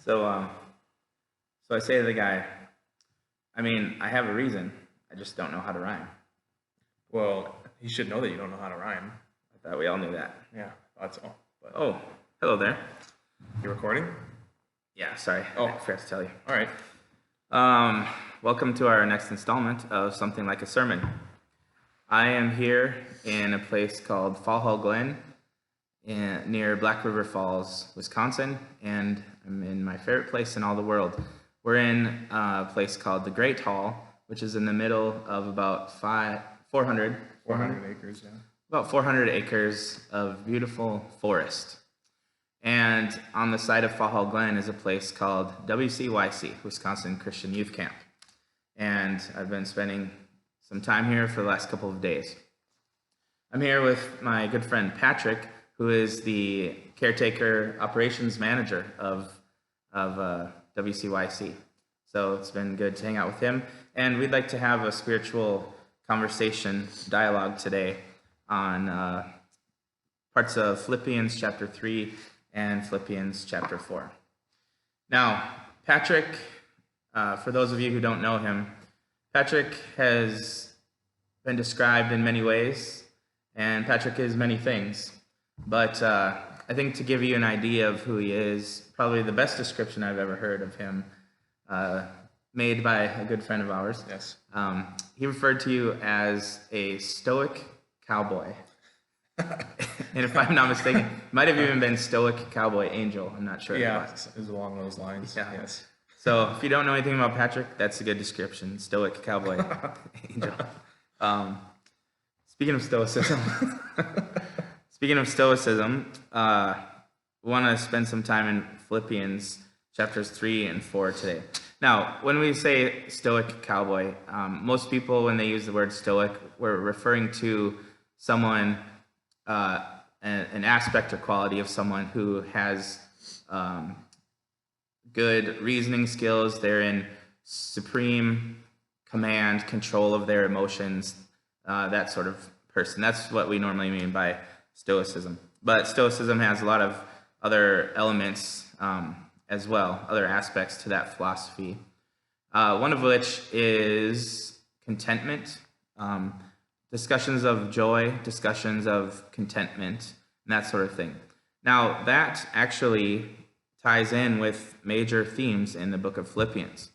So, um, so I say to the guy, I have a reason. I just don't know how to rhyme. Well, he should know that you don't know how to rhyme. I thought we all knew that. Yeah, that's all. But Oh, hello there. you recording? Yeah, sorry. I forgot to tell you. All right. Welcome to our next installment of Something Like a Sermon. I am here in a place called Fall Hall Glen near Black River Falls, Wisconsin, and I'm in my favorite place in all the world. We're in a place called the Great Hall, which is in the middle of about 400 acres, yeah. about 400 acres of beautiful forest. And on the side of Fall Hall Glen is a place called WCYC, Wisconsin Christian Youth Camp. And I've been spending some time here for the last couple of days. I'm here with my good friend Patrick, who is the caretaker operations manager of WCYC. So it's been good to hang out with him. And we'd like to have a spiritual conversation, dialogue today on parts of Philippians chapter 3 and Philippians chapter 4. Now, Patrick, for those of you who don't know him, Patrick has been described in many ways, and Patrick is many things. But I think to give you an idea of who he is, probably the best description I've ever heard of him, made by a good friend of ours. Yes. He referred to you as a stoic cowboy. And if I'm not mistaken, it might have even been stoic cowboy angel. I'm not sure. Yeah, it was along those lines. Yeah. Yes. So if you don't know anything about Patrick, that's a good description. Stoic cowboy angel. Speaking of stoicism, we want to spend some time in Philippians chapters 3 and 4 today. Now, when we say stoic cowboy, most people, when they use the word stoic, we're referring to someone, an aspect or quality of someone who has good reasoning skills. They're in supreme command, control of their emotions, that sort of person. That's what we normally mean by stoicism. But stoicism has a lot of other elements as well, other aspects to that philosophy. One of which is contentment, discussions of joy, discussions of contentment, and that sort of thing. Now, that actually ties in with major themes in the book of Philippians.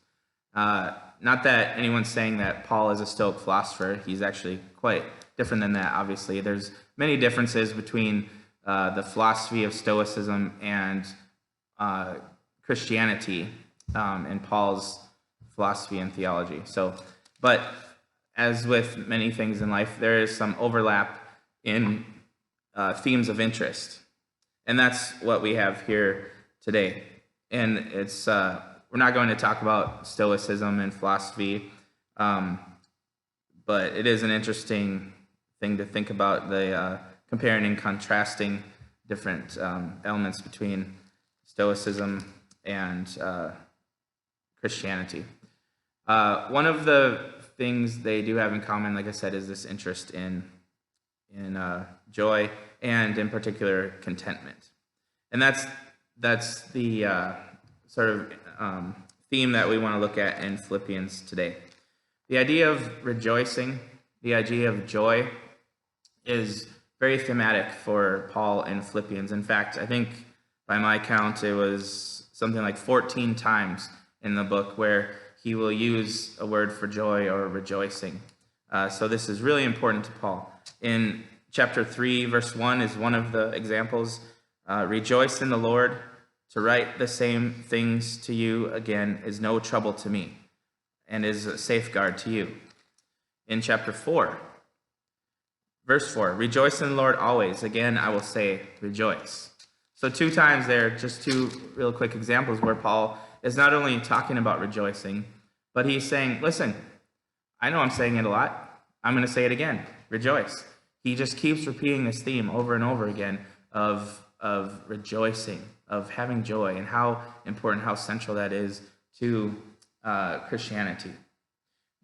Not that anyone's saying that Paul is a Stoic philosopher. He's actually quite different than that, obviously. There's many differences between the philosophy of Stoicism and Christianity and Paul's philosophy and theology. But as with many things in life, there is some overlap in themes of interest. And that's what we have here today. And it's we're not going to talk about Stoicism and philosophy, but it is an interesting thing to think about, the comparing and contrasting different elements between Stoicism and Christianity. One of the things they do have in common, like I said, is this interest in joy and, in particular, contentment. And that's the sort of theme that we want to look at in Philippians today. The idea of rejoicing, the idea of joy, is very thematic for Paul in Philippians. In fact, I think by my count, it was something like 14 times in the book where he will use a word for joy or rejoicing. So this is really important to Paul. In chapter 3, verse 1 is one of the examples. Rejoice in the Lord. To write the same things to you again is no trouble to me and is a safeguard to you. In chapter 4, verse 4, rejoice in the Lord always. Again, I will say rejoice. So 2 times there, just 2 real quick examples where Paul is not only talking about rejoicing, but he's saying, listen, I know I'm saying it a lot. I'm going to say it again. Rejoice. He just keeps repeating this theme over and over again of rejoicing, of having joy, and how important, how central that is to Christianity.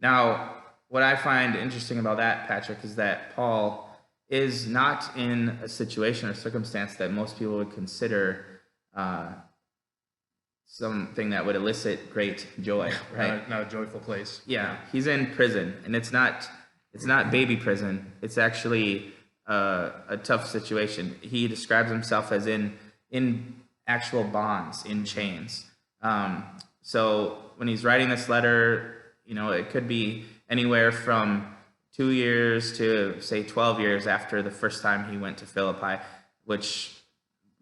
Now, what I find interesting about that, Patrick, is that Paul is not in a situation or circumstance that most people would consider something that would elicit great joy, right? Not a joyful place. Yeah, he's in prison, and it's not baby prison. It's actually a tough situation. He describes himself as in actual bonds, in chains. So when he's writing this letter, it could be anywhere from 2 years to say 12 years after the first time he went to Philippi, which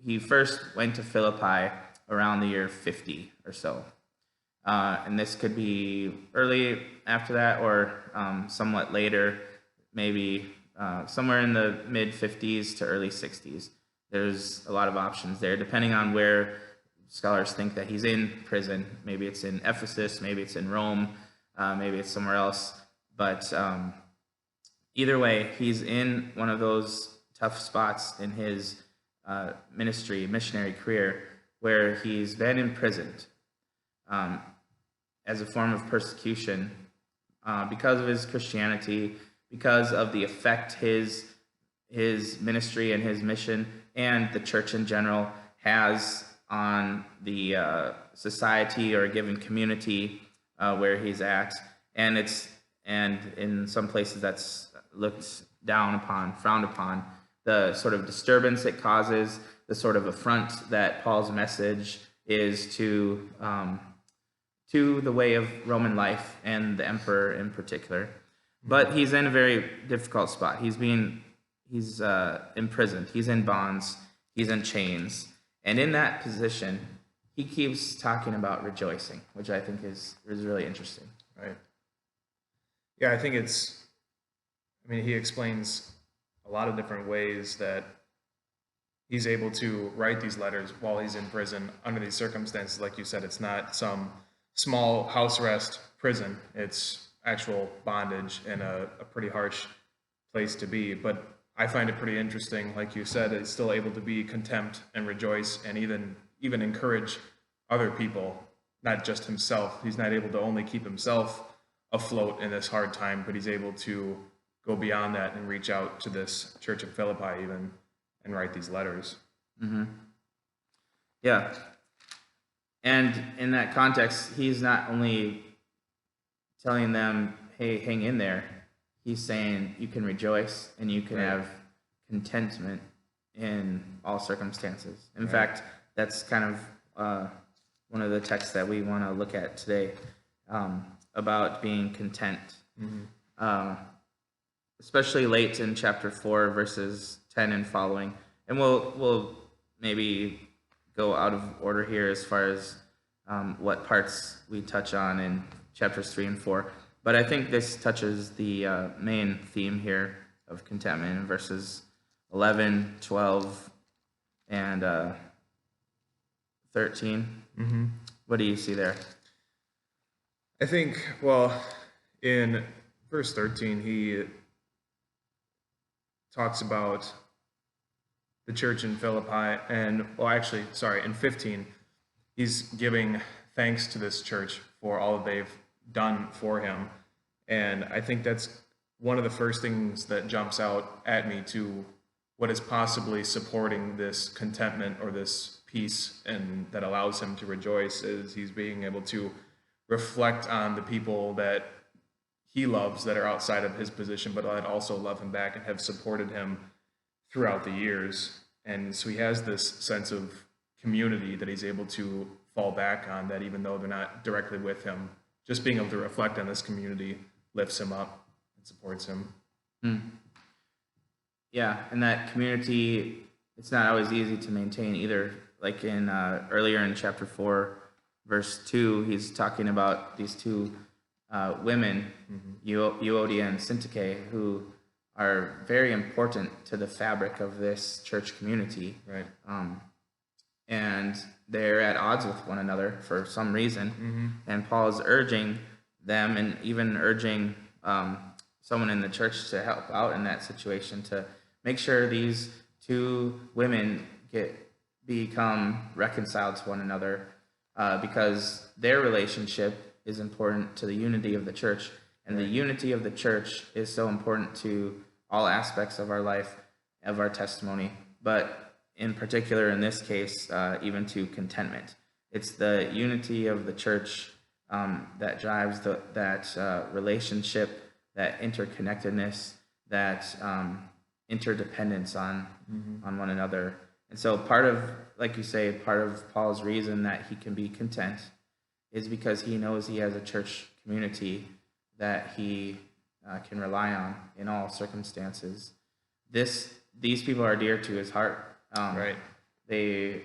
he first went to Philippi around the year 50 or so. And this could be early after that or somewhat later, maybe somewhere in the mid-50s to early 60s. There's a lot of options there, depending on where scholars think that he's in prison. Maybe it's in Ephesus, maybe it's in Rome, maybe it's somewhere else. But either way, he's in one of those tough spots in his missionary career, where he's been imprisoned as a form of persecution because of his Christianity, because of the effect his ministry and his mission and the church in general has on the society or a given community where he's at, and in some places that's looked down upon, frowned upon. The sort of disturbance it causes, the sort of affront that Paul's message is to the way of Roman life and the emperor in particular. But he's in a very difficult spot. He's imprisoned. He's in bonds. He's in chains. And in that position, he keeps talking about rejoicing, which I think is really interesting. Right. Yeah, I think he explains a lot of different ways that he's able to write these letters while he's in prison under these circumstances. Like you said, it's not some small house arrest prison. It's actual bondage and a pretty harsh place to be. But I find it pretty interesting, like you said, he's still able to be content and rejoice and even encourage other people, not just himself. He's not able to only keep himself afloat in this hard time, but he's able to go beyond that and reach out to this church of Philippi even and write these letters. Mm-hmm. Yeah. And in that context, he's not only telling them, hey, hang in there. He's saying you can rejoice and you can have contentment in all circumstances. In fact, that's kind of one of the texts that we want to look at today about being content. Mm-hmm. Especially late in chapter 4, verses 10 and following. And we'll maybe go out of order here as far as what parts we touch on in chapters 3 and 4. But I think this touches the main theme here of contentment in verses 11, 12, and 13. Mm-hmm. What do you see there? I think, in verse 13, he talks about the church in Philippi, and in 15, he's giving thanks to this church for all that they've done for him. And I think that's one of the first things that jumps out at me to what is possibly supporting this contentment or this peace and that allows him to rejoice is he's being able to reflect on the people that he loves that are outside of his position, but that also love him back and have supported him throughout the years. And so he has this sense of community that he's able to fall back on, that even though they're not directly with him, just being able to reflect on this community lifts him up and supports him. Yeah, and that community, it's not always easy to maintain either. Like in earlier in chapter 4, verse 2, he's talking about these two women, Euodia and Syntyche, who are very important to the fabric of this church community. Right. And they're at odds with one another for some reason. And Paul is urging them and even urging someone in the church to help out in that situation, to make sure these two women become reconciled to one another, because their relationship is important to the unity of the church. And the unity of the church is so important to all aspects of our life, of our testimony, but in particular in this case, even to contentment. It's the unity of the church that drives that relationship, that interconnectedness, that interdependence on one another. And so part of, like you say, part of Paul's reason that he can be content is because he knows he has a church community that he can rely on in all circumstances. These people are dear to his heart. Right. They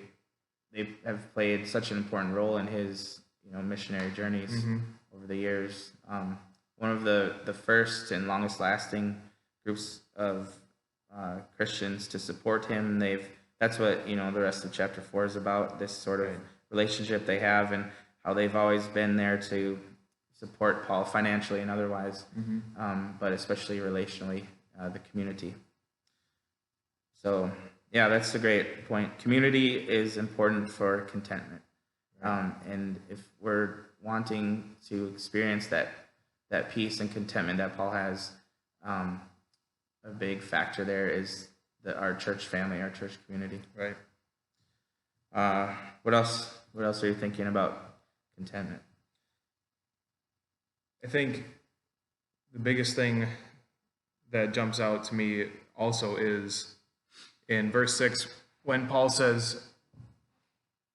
have played such an important role in his missionary journeys over the years. One of the first and longest lasting groups of Christians to support him. That's what the rest of chapter 4 is about. This sort of relationship they have, and how they've always been there to support Paul financially and otherwise, but especially relationally, the community. So yeah, that's a great point. Community is important for contentment, and if we're wanting to experience that peace and contentment that Paul has, a big factor there is our church family, our church community. Right. What else are you thinking about contentment? I think the biggest thing that jumps out to me also is in verse 6, when Paul says,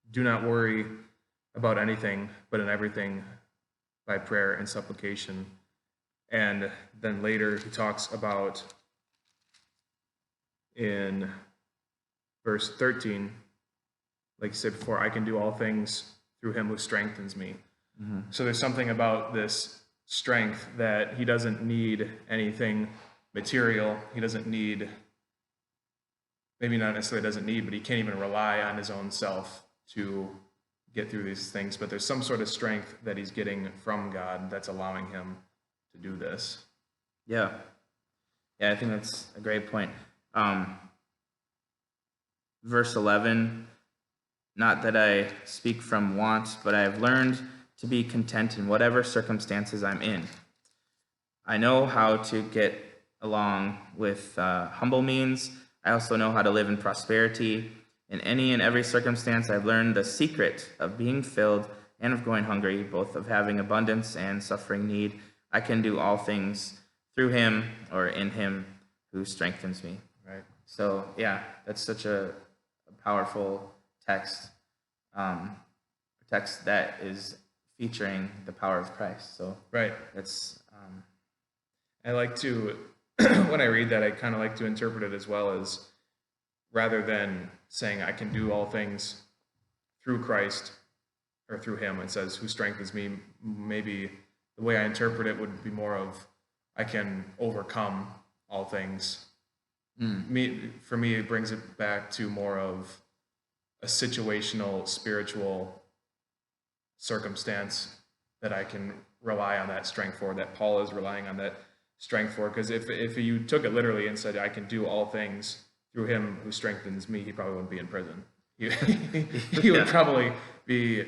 "Do not worry about anything, but in everything by prayer and supplication." And then later he talks about, in verse 13, like you said before, "I can do all things through him who strengthens me." So there's something about this strength that he doesn't need anything material. He doesn't need, maybe not necessarily doesn't need, but he can't even rely on his own self to get through these things. But there's some sort of strength that he's getting from God that's allowing him to do this. Yeah, I think that's a great point. Verse 11, "Not that I speak from want, but I have learned to be content in whatever circumstances I'm in. I know how to get along with humble means. I also know how to live in prosperity. In any and every circumstance, I've learned the secret of being filled and of going hungry, both of having abundance and suffering need. I can do all things through him," or in him, "who strengthens me." Right. So yeah, that's such a powerful text, a text that is featuring the power of Christ. So Right. that's I like to, when I read that, I kind of like to interpret it as well as, rather than saying I can do all things through Christ or through him, it says who strengthens me. Maybe the way I interpret it would be more of I can overcome all things. For me, it brings it back to more of a situational, spiritual circumstance that I can rely on that strength for, that Paul is relying on that strength for. Because if you took it literally and said, I can do all things through him who strengthens me, he probably wouldn't be in prison. He would probably be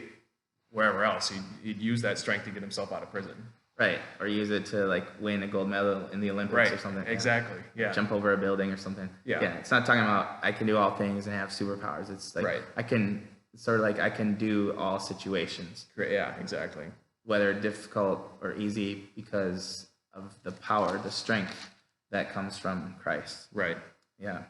wherever else. He'd use that strength to get himself out of prison. right, or use it to like win a gold medal in the Olympics or something. Exactly. Yeah. Jump over a building or something. Yeah. It's not talking about I can do all things and have superpowers. It's like I can do all situations. Yeah, exactly. Whether difficult or easy, because of the power, the strength that comes from Christ. Right. Yeah.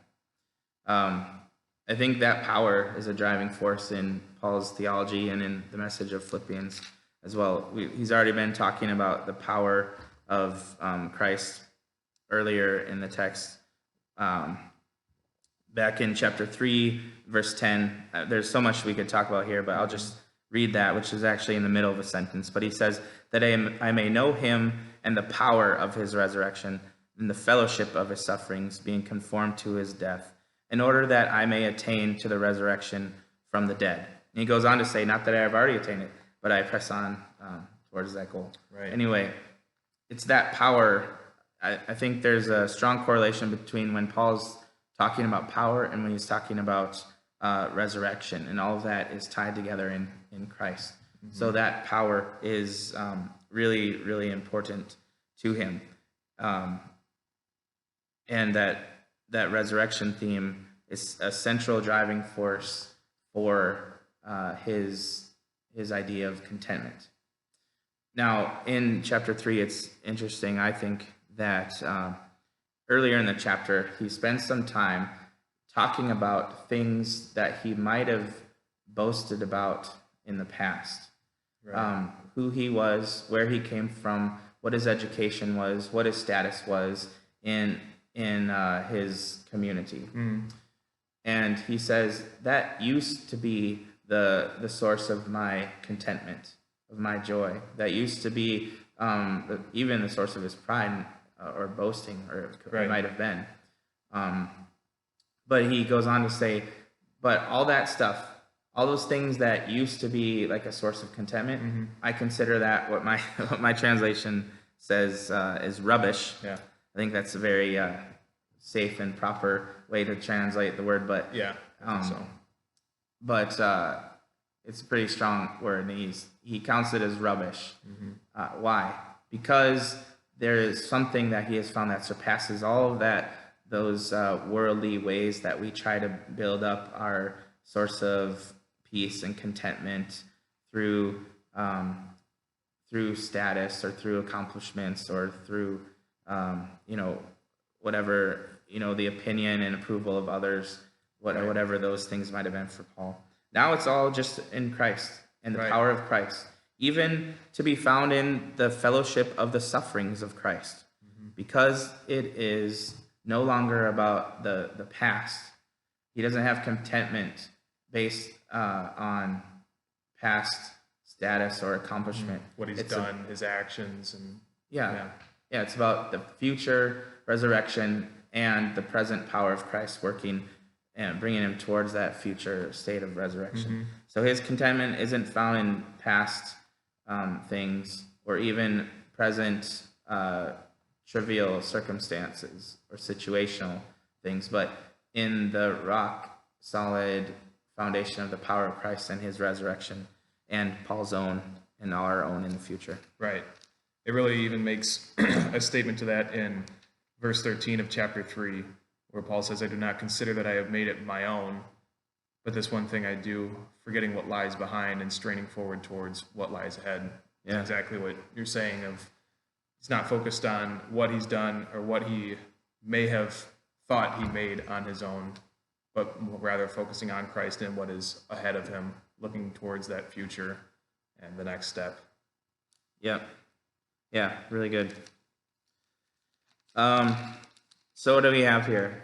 I think that power is a driving force in Paul's theology and in the message of Philippians as well. He's already been talking about the power of Christ earlier in the text. Back in chapter 3, verse 10, there's so much we could talk about here, but I'll just read that, which is actually in the middle of a sentence. But he says, "That I may know him and the power of his resurrection and the fellowship of his sufferings, being conformed to his death, in order that I may attain to the resurrection from the dead." And he goes on to say, not that I have already attained it, but I press on towards that goal. Right. Anyway, it's that power. I think there's a strong correlation between when Paul's talking about power and when he's talking about resurrection, and all of that is tied together in Christ. So that power is really, really important to him. And that resurrection theme is a central driving force for his his idea of contentment. Now, in chapter 3, it's interesting, I think, that earlier in the chapter, he spends some time talking about things that he might have boasted about in the past. Right. Who he was, where he came from, what his education was, what his status was in his community. And he says, that used to be the source of my contentment, of my joy. That used to be even the source of his pride or boasting, or it might have been. But he goes on to say, but all that stuff, all those things that used to be like a source of contentment, I consider that what my translation says is rubbish. Yeah. I think that's a very safe and proper way to translate the word, but Yeah, I think so. But it's a pretty strong word, and he counts it as rubbish. Why? Because there is something that he has found that surpasses all of those worldly ways that we try to build up our source of peace and contentment through status or through accomplishments or through whatever the opinion and approval of others, whatever those things might have been for Paul. Now it's all just in Christ and the power of Christ, even to be found in the fellowship of the sufferings of Christ, because it is no longer about the past. He doesn't have contentment based on past status or accomplishment. What he's done, his actions, and it's about the future resurrection and the present power of Christ working and bringing him towards that future state of resurrection. So his contentment isn't found in past things or even present trivial circumstances or situational things, but in the rock solid foundation of the power of Christ and his resurrection and Paul's own and our own in the future. Right. It really even makes a statement to that in verse 13 of chapter 3, where Paul says, I do not consider that I have made it my own, but this one thing I do, forgetting what lies behind and straining forward towards what lies ahead. Yeah. Exactly what you're saying of he's not focused on what he's done or what he may have thought he made on his own, but rather focusing on Christ and what is ahead of him, looking towards that future and the next step. Yep. Yeah, really good. So what do we have here?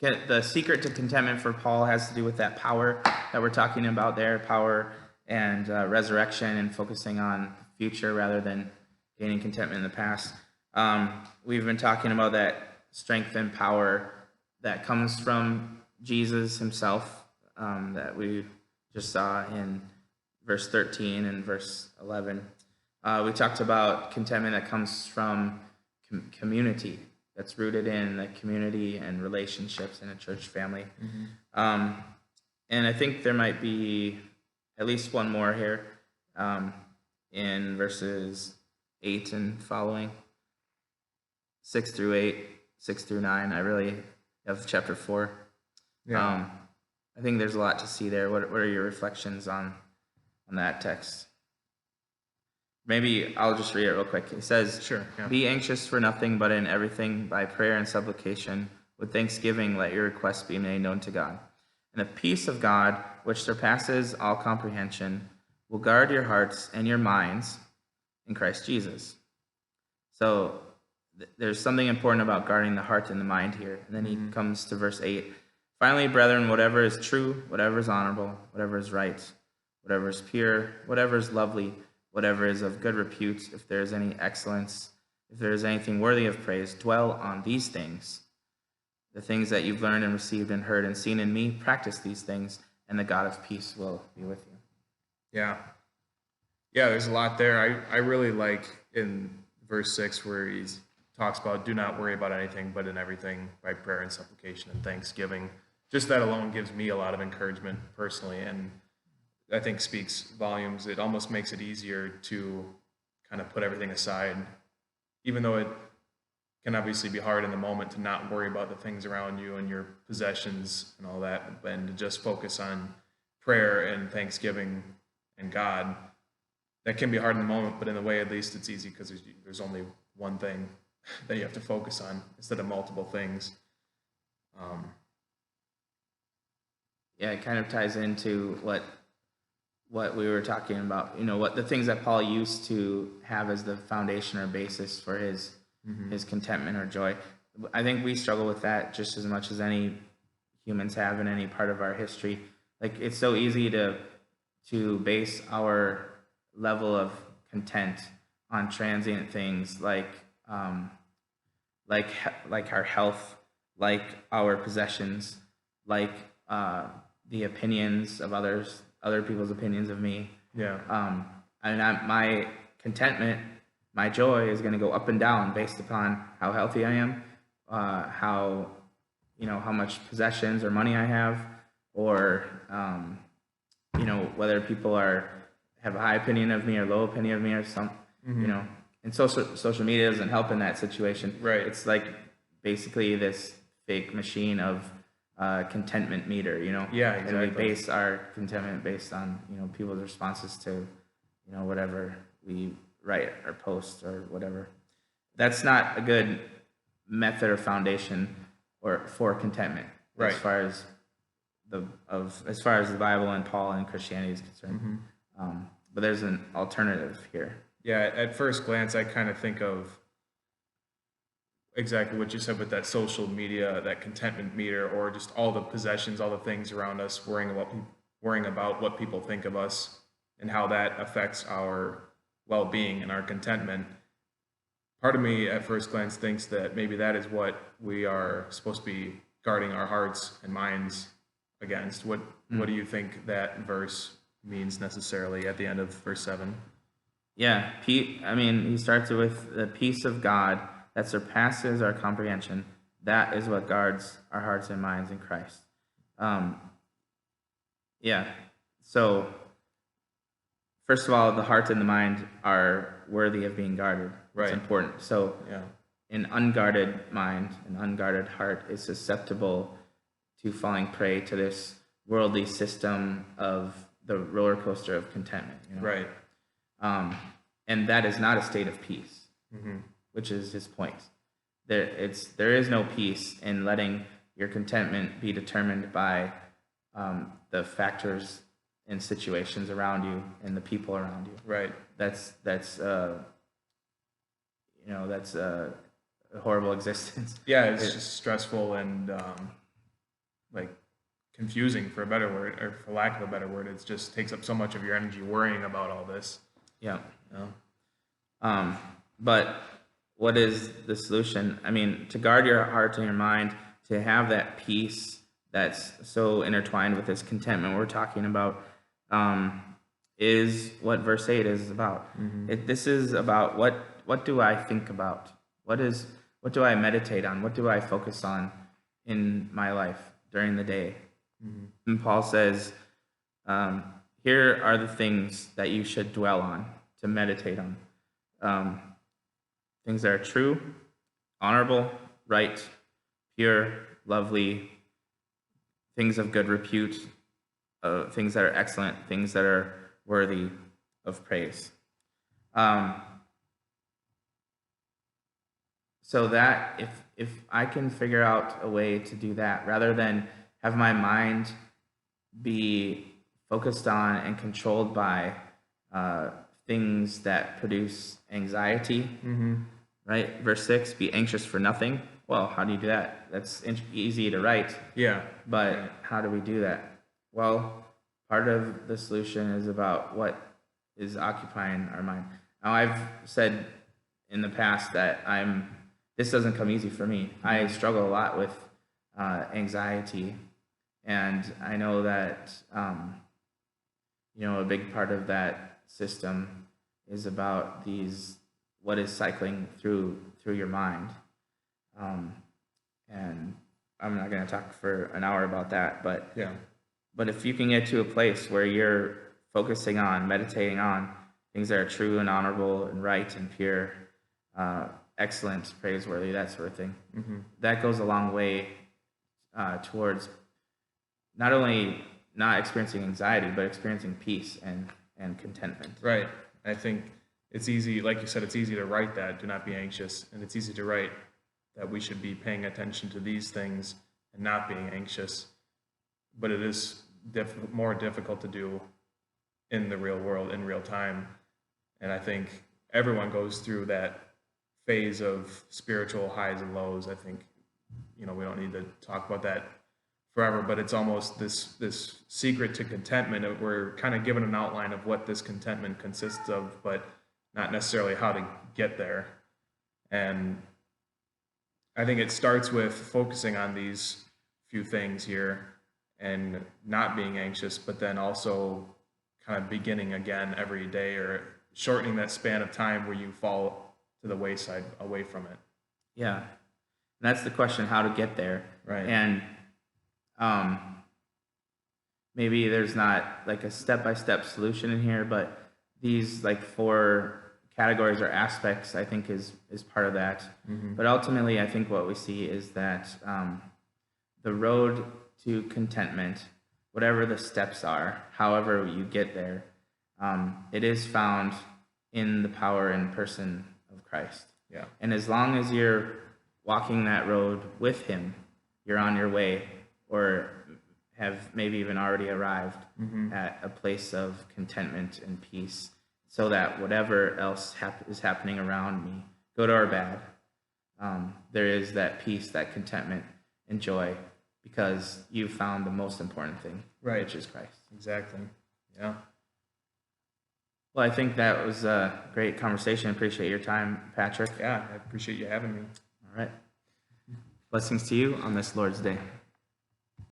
The secret to contentment for Paul has to do with that power that we're talking about there, power and resurrection, and focusing on the future rather than gaining contentment in the past. We've been talking about that strength and power that comes from Jesus himself, that we just saw in verse 13 and verse 11. We talked about contentment that comes from community, that's rooted in the community and relationships in a church family. And I think there might be at least one more here in verses 8 and following, 6 through 8, 6 through 9. I really have chapter 4. Yeah. I think there's a lot to see there. What are your reflections on that text? Maybe I'll just read it real quick. It says, Sure, yeah. Be anxious for nothing, but in everything by prayer and supplication, with thanksgiving, let your requests be made known to God. And the peace of God, which surpasses all comprehension, will guard your hearts and your minds in Christ Jesus. So there's something important about guarding the heart and the mind here. And then he comes to verse 8. Finally, brethren, whatever is true, whatever is honorable, whatever is right, whatever is pure, whatever is lovely, whatever is of good repute, if there is any excellence, if there is anything worthy of praise, dwell on these things. The things that you've learned and received and heard and seen in me, practice these things, and the God of peace will be with you. Yeah. Yeah, there's a lot there. I really like in verse 6 where he talks about do not worry about anything, but in everything by prayer and supplication and thanksgiving. Just that alone gives me a lot of encouragement personally, and I think speaks volumes. It almost makes it easier to kind of put everything aside, even though it can obviously be hard in the moment to not worry about the things around you and your possessions and all that, and to just focus on prayer and thanksgiving and God. That can be hard in the moment, but in a way, at least it's easy because there's only one thing that you have to focus on instead of multiple things. Yeah, it kind of ties into what we were talking about. What the things that Paul used to have as the foundation or basis for his contentment or joy. I think we struggle with that just as much as any humans have in any part of our history. Like, it's so easy to base our level of content on transient things like our health, like our possessions, like the opinions of other people's opinions of me. Yeah. My contentment, my joy is going to go up and down based upon how healthy I am, how much possessions or money I have, or whether people have a high opinion of me or low opinion of me or some, and social media doesn't help in that situation. Right. It's like basically this fake machine of contentment meter, Yeah, exactly. And we base our contentment based on, people's responses to, whatever we write or post or whatever. That's not a good method or foundation for contentment, right, as far as the Bible and Paul and Christianity is concerned. But there's an alternative here. Yeah, at first glance, I kind of think of exactly what you said with that social media, that contentment meter, or just all the possessions, all the things around us, worrying about what people think of us and how that affects our well-being and our contentment. Part of me at first glance thinks that maybe that is what we are supposed to be guarding our hearts and minds against. What do you think that verse means necessarily at the end of verse 7? Yeah, he starts it with the peace of God that surpasses our comprehension. That is what guards our hearts and minds in Christ. So first of all, the heart and the mind are worthy of being guarded. Right. It's important. So an unguarded mind, an unguarded heart is susceptible to falling prey to this worldly system of the roller coaster of contentment. Right. And that is not a state of peace, which is his point. There is no peace in letting your contentment be determined by the factors and situations around you and the people around you. Right. That's a horrible existence. Yeah, it's just stressful and confusing, for a better word, or for lack of a better word. It just takes up so much of your energy worrying about all this. Yeah. But what is the solution? To guard your heart and your mind, to have that peace that's so intertwined with this contentment we're talking about, is what verse 8 is about. This is about what do I think about? What do I meditate on? What do I focus on in my life during the day? And Paul says, here are the things that you should dwell on, to meditate on. Things that are true, honorable, right, pure, lovely, things of good repute, things that are excellent, things that are worthy of praise. So that if I can figure out a way to do that, rather than have my mind be focused on and controlled by things that produce anxiety, right? Verse 6, be anxious for nothing. Well, how do you do that? That's easy to write. Yeah. But how do we do that? Well, part of the solution is about what is occupying our mind. Now, I've said in the past that this doesn't come easy for me. I struggle a lot with anxiety, and I know that a big part of that system is about what is cycling through your mind. And I'm not going to talk for an hour about that, but if you can get to a place where you're focusing on, meditating on things that are true and honorable and right and pure, excellent, praiseworthy, that sort of thing, that goes a long way towards not only not experiencing anxiety, but experiencing peace and and contentment. Right. I think it's easy, like you said, it's easy to write that, do not be anxious. And it's easy to write that we should be paying attention to these things and not being anxious. But it is more difficult to do in the real world, in real time. And I think everyone goes through that phase of spiritual highs and lows. I think, we don't need to talk about that forever, but it's almost this secret to contentment. We're kind of given an outline of what this contentment consists of, but not necessarily how to get there. And I think it starts with focusing on these few things here and not being anxious, but then also kind of beginning again every day, or shortening that span of time where you fall to the wayside away from it. Yeah. And that's the question, how to get there. Right. And maybe there's not like a step-by-step solution in here, but these like 4 categories or aspects, I think is part of that. Mm-hmm. But ultimately, I think what we see is that the road to contentment, whatever the steps are, however you get there, it is found in the power and person of Christ. Yeah. And as long as you're walking that road with him, you're on your way, or have maybe even already arrived at a place of contentment and peace, so that whatever else is happening around me, good or bad, there is that peace, that contentment and joy, because you found the most important thing, right, which is Christ. Exactly. Yeah. Well, I think that was a great conversation. Appreciate your time, Patrick. Yeah, I appreciate you having me. All right. Blessings to you on this Lord's Day.